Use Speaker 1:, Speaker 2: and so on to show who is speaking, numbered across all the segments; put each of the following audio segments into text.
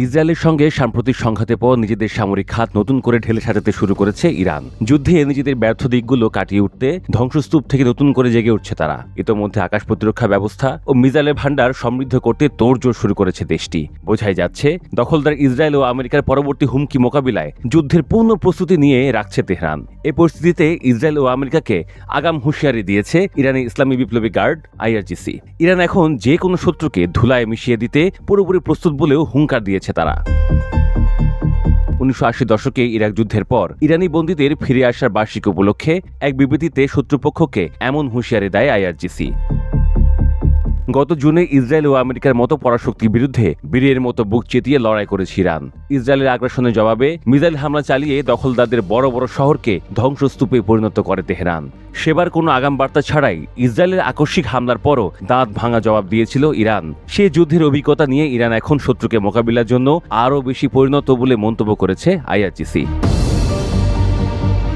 Speaker 1: ইসরায়েলের সঙ্গে সাম্প্রতিক সংঘাতের পর নিজেদের সামরিক খাত নতুন করে ঢেলে সাজাতে শুরু করেছে ইরান। যুদ্ধে নিজেদের ব্যর্থ দিকগুলো কাটিয়ে উঠতে ধ্বংসস্তূপ থেকে নতুন করে জেগে উঠছে তারা। ইতোমধ্যে আকাশ প্রতিরক্ষা ব্যবস্থা ও মিসাইলের ভান্ডার সমৃদ্ধ করতে তোড়জোড় শুরু করেছে দেশটি। বোঝাই যাচ্ছে দখলদার ইসরায়েল ও আমেরিকার পরবর্তী হুমকি মোকাবিলায় যুদ্ধের পূর্ণ প্রস্তুতি নিয়ে রাখছে তেহরান। এ পরিস্থিতিতে ইসরায়েল ও আমেরিকাকে আগাম হুঁশিয়ারি দিয়েছে ইরানি ইসলামী বিপ্লবী গার্ড IRGC। ইরান এখন যে কোনো শত্রুকে ধুলায় মিশিয়ে দিতে পুরোপুরি প্রস্তুত বলেও হুঙ্কার দিয়েছে তারা। 1980 দশকে ইরাক যুদ্ধের পর ইরানি বন্দীদের ফিরে আসার বার্ষিকী উপলক্ষে এক বিবৃতিতে শত্রুপক্ষকে এমন হুঁশিয়ারি দেয় IRGC। গত জুনে ইসরায়েল ও আমেরিকার মতো পরাশক্তির বিরুদ্ধে বীরের মতো বুক চেতিয়ে লড়াই করেছে ইরান। ইসরায়েলের আগ্রাসনের জবাবে মিসাইল হামলা চালিয়ে দখলদারদের বড় বড় শহরকে ধ্বংসস্তূপে পরিণত করে তেহরান। সেবার কোনো আগাম বার্তা ছাড়াই ইসরায়েলের আকস্মিক হামলার পরও দাঁত ভাঙা জবাব দিয়েছিল ইরান। সে যুদ্ধের অভিজ্ঞতা নিয়ে ইরান এখন শত্রুকে মোকাবিলার জন্য আরও বেশি পরিণত বলে মন্তব্য করেছে IRGC।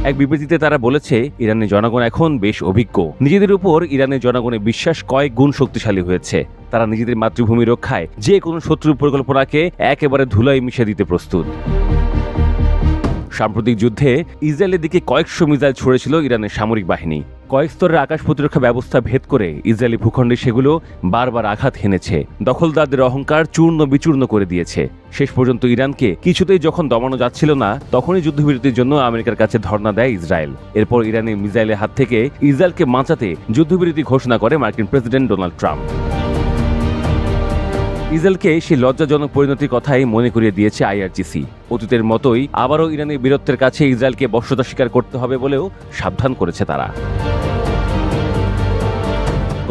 Speaker 1: এক বিবৃতিতে তারা বলেছে, ইরানের জনগণ এখন বেশ অভিজ্ঞ। নিজেদের উপর ইরানের জনগণের বিশ্বাস কয়েক গুণ শক্তিশালী হয়েছে। তারা নিজেদের মাতৃভূমি রক্ষায় যে কোনো শত্রুর পরিকল্পনাকে একেবারে ধুলায় মিশিয়ে দিতে প্রস্তুত। সাম্প্রতিক যুদ্ধে ইসরায়েলের দিকে কয়েকশো মিসাইল ছুড়েছিল ইরানের সামরিক বাহিনী। কয়েক স্তরের আকাশ প্রতিরক্ষা ব্যবস্থা ভেদ করে ইসরায়েলি ভূখণ্ডে সেগুলো বারবার আঘাত হেনেছে, দখলদারদের অহংকার চূর্ণ বিচূর্ণ করে দিয়েছে। শেষ পর্যন্ত ইরানকে কিছুতেই যখন দমানো যাচ্ছিল না, তখনই যুদ্ধবিরতির জন্য আমেরিকার কাছে ধর্ণা দেয় ইসরায়েল। এরপর ইরানের মিসাইলের হাত থেকে ইসরায়েলকে বাঁচাতে যুদ্ধবিরতি ঘোষণা করে মার্কিন প্রেসিডেন্ট ডোনাল্ড ট্রাম্প। ইসরায়েলকে সেই লজ্জাজনক পরিণতির কথাই মনে করিয়ে দিয়েছে IRGC। অতীতের মতোই আবারও ইরানের বীরত্বের কাছে ইসরায়েলকে বশ্যতা স্বীকার করতে হবে বলেও সাবধান করেছে তারা।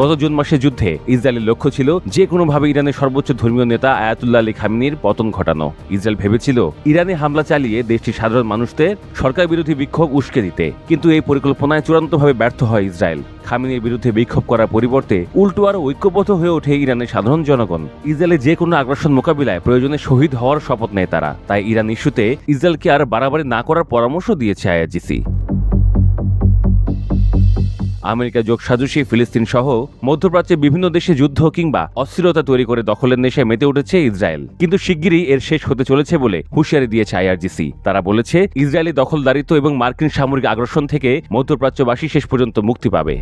Speaker 1: গত জুন মাসের যুদ্ধে ইসরায়েলের লক্ষ্য ছিল যে কোনোভাবে ইরানের সর্বোচ্চ ধর্মীয় নেতা আয়াতুল্লাহ আলী খামেনির পতন ঘটানো। ইসরায়েল ভেবেছিল ইরানে হামলা চালিয়ে দেশটির সাধারণ মানুষদের সরকার বিরোধী বিক্ষোভ উস্কে দিতে, কিন্তু এই পরিকল্পনায় চূড়ান্তভাবে ব্যর্থ হয় ইসরায়েল। খামেনির বিরুদ্ধে বিক্ষোভ করার পরিবর্তে উল্টো আরও ঐক্যবদ্ধ হয়ে ওঠে ইরানের সাধারণ জনগণ। ইসরায়েলের যে কোনো আগ্রাসন মোকাবিলায় প্রয়োজনে শহীদ হওয়ার শপথ নেয় তারা। তাই ইরান ইস্যুতে ইসরায়েলকে আর বাড়াবাড়ি না করার পরামর্শ দিয়েছে IRGC। আমেরিকা যোগসাজশী ফিলিস্তিন সহ মধ্যপ্রাচ্যের বিভিন্ন দেশে যুদ্ধ কিংবা অস্থিরতা তৈরি করে দখলের নেশায় মেতে উঠেছে ইসরায়েল, কিন্তু শিগগিরই এর শেষ হতে চলেছে বলে হুঁশিয়ারি দিয়েছে IRGC। তারা বলেছে, ইসরায়েলি দখলদারিত্ব এবং মার্কিন সামরিক আগ্রাসন থেকে মধ্যপ্রাচ্যবাসী শেষ পর্যন্ত মুক্তি পাবে।